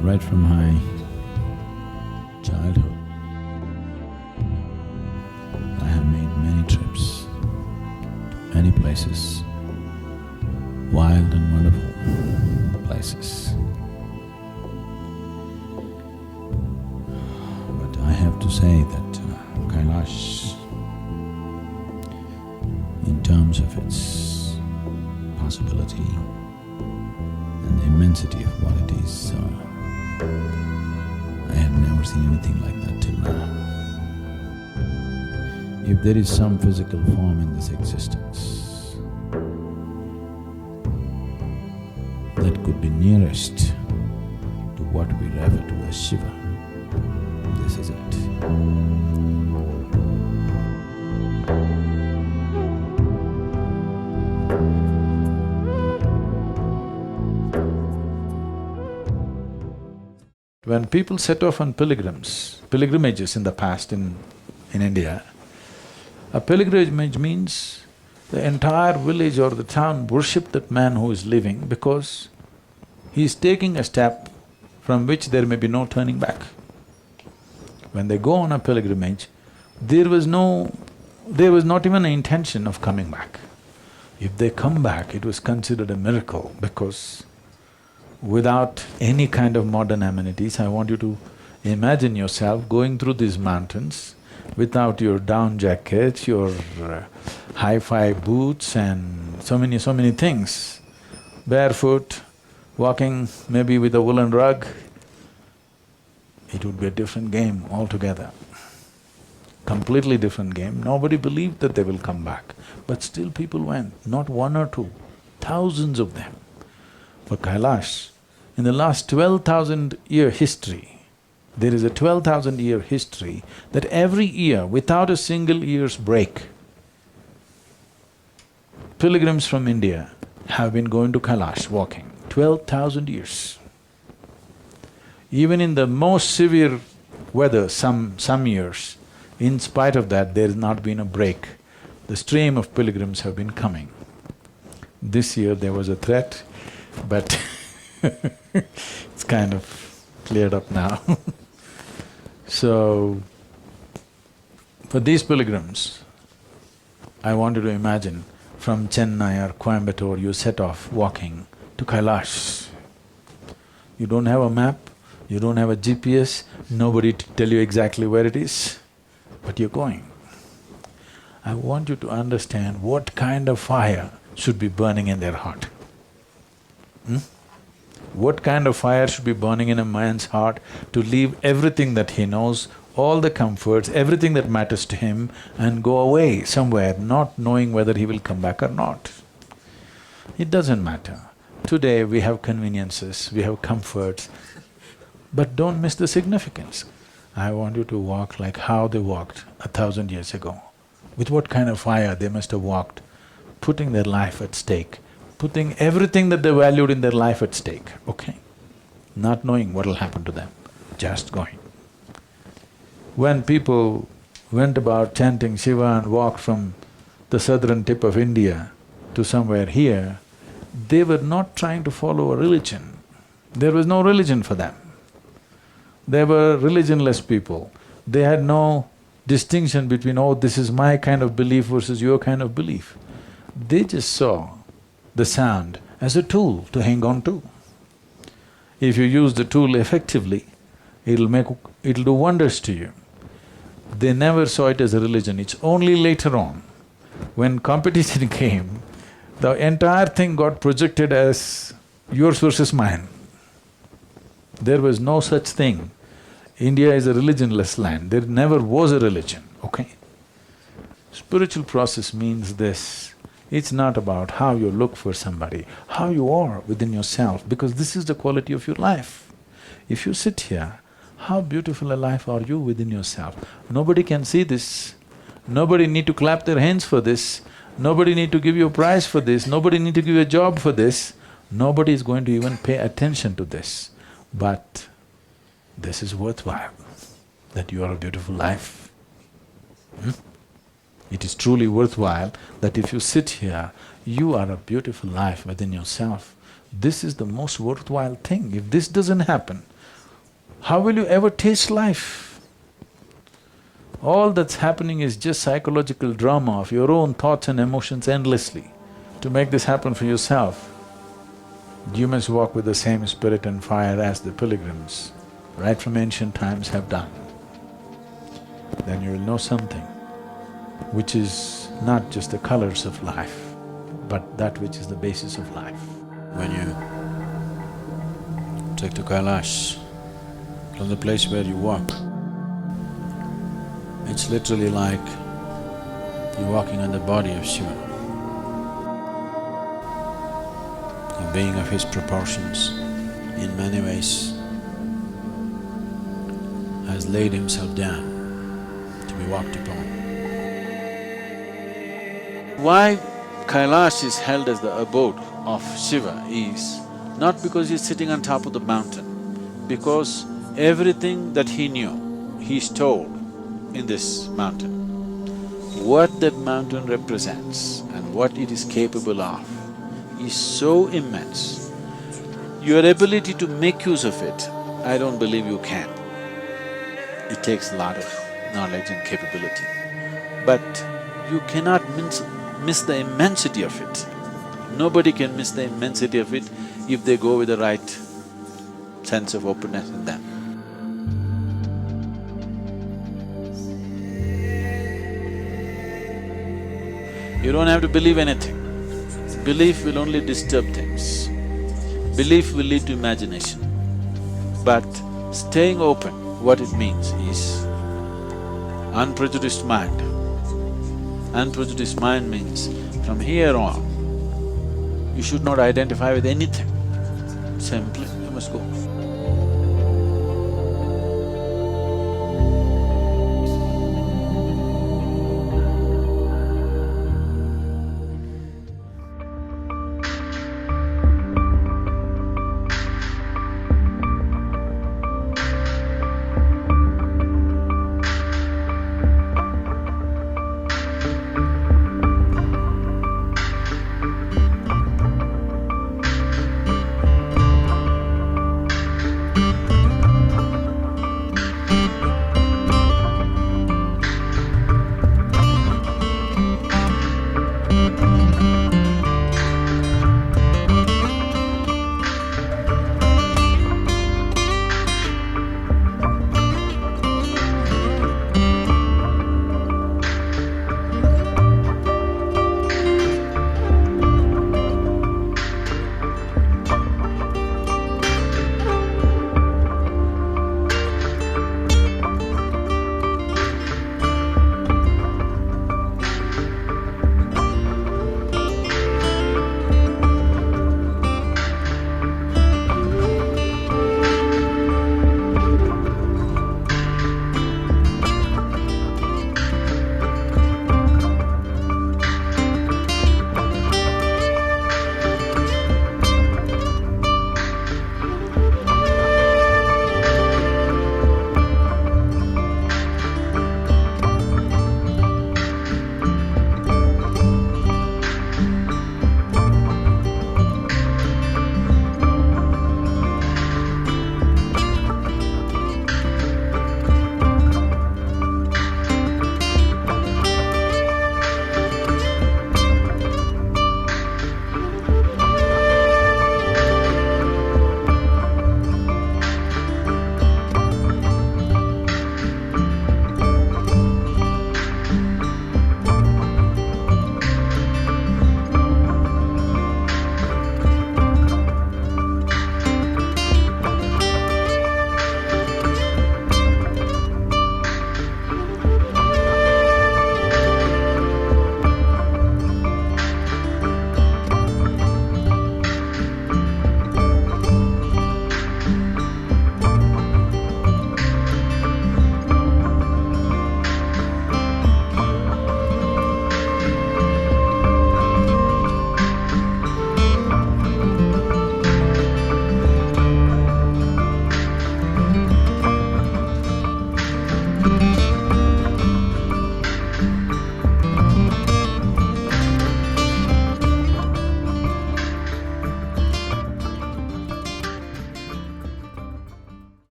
Right from my childhood, I have made many trips, many places, wild and wonderful places. But I have to say that Kailash, in terms of its possibility and the immensity of what it is, I have never seen anything like that till now. If there is some physical form in this existence that could be nearest to what we refer to as Shiva, this is it. When people set off on pilgrimages in the past in India, a pilgrimage means the entire village or the town worship that man who is living because he is taking a step from which there may be no turning back. When they go on a pilgrimage, there was not even an intention of coming back. If they come back, it was considered a miracle because without any kind of modern amenities, I want you to imagine yourself going through these mountains without your down jacket, your hi-fi boots and so many things, barefoot, walking maybe with a woolen rug. It would be a different game altogether, completely different game. Nobody believed that they will come back, but still people went, not one or two, thousands of them. For Kailash, in the last 12,000-year history, there is a 12,000-year history that every year, without a single year's break, pilgrims from India have been going to Kailash walking, 12,000 years. Even in the most severe weather, some years, in spite of that, there has not been a break. The stream of pilgrims have been coming. This year there was a threat, but it's kind of cleared up now. So, for these pilgrims, I want you to imagine from Chennai or Coimbatore, you set off walking to Kailash. You don't have a map, you don't have a GPS, nobody to tell you exactly where it is, but you're going. I want you to understand what kind of fire should be burning in their heart. What kind of fire should be burning in a man's heart to leave everything that he knows, all the comforts, everything that matters to him and go away somewhere, not knowing whether he will come back or not. It doesn't matter. Today we have conveniences, we have comforts, but don't miss the significance. I want you to walk like how they walked 1,000 years ago. With what kind of fire they must have walked, putting their life at stake, putting everything that they valued in their life at stake, okay? Not knowing what will happen to them, just going. When people went about chanting Shiva and walked from the southern tip of India to somewhere here, they were not trying to follow a religion. There was no religion for them. They were religionless people. They had no distinction between, oh, this is my kind of belief versus your kind of belief. They just saw the sound as a tool to hang on to. If you use the tool effectively, it'll do wonders to you. They never saw it as a religion. It's only later on, when competition came, the entire thing got projected as yours versus mine. There was no such thing. India is a religionless land, there never was a religion, okay? Spiritual process means this. It's not about how you look for somebody, how you are within yourself, because this is the quality of your life. If you sit here, how beautiful a life are you within yourself? Nobody can see this, nobody need to clap their hands for this, nobody need to give you a prize for this, nobody need to give you a job for this, nobody is going to even pay attention to this. But this is worthwhile, that you are a beautiful life. It is truly worthwhile that if you sit here, you are a beautiful life within yourself. This is the most worthwhile thing. If this doesn't happen, how will you ever taste life? All that's happening is just psychological drama of your own thoughts and emotions endlessly. To make this happen for yourself, you must walk with the same spirit and fire as the pilgrims, right from ancient times, have done. Then you will know something which is not just the colors of life, but that which is the basis of life. When you take to Kailash, from the place where you walk, it's literally like you're walking on the body of Shiva. A being of his proportions, in many ways, has laid himself down to be walked upon. Why Kailash is held as the abode of Shiva is not because he's sitting on top of the mountain, because everything that he knew, he stored in this mountain. What that mountain represents and what it is capable of is so immense. Your ability to make use of it, I don't believe you can. It takes a lot of knowledge and capability. But you cannot miss the immensity of it. Nobody can miss the immensity of it if they go with the right sense of openness in them. You don't have to believe anything. Belief will only disturb things. Belief will lead to imagination. But staying open, what it means is unprejudiced mind. Unprejudiced mind means from here on, you should not identify with anything. Simply, you must go.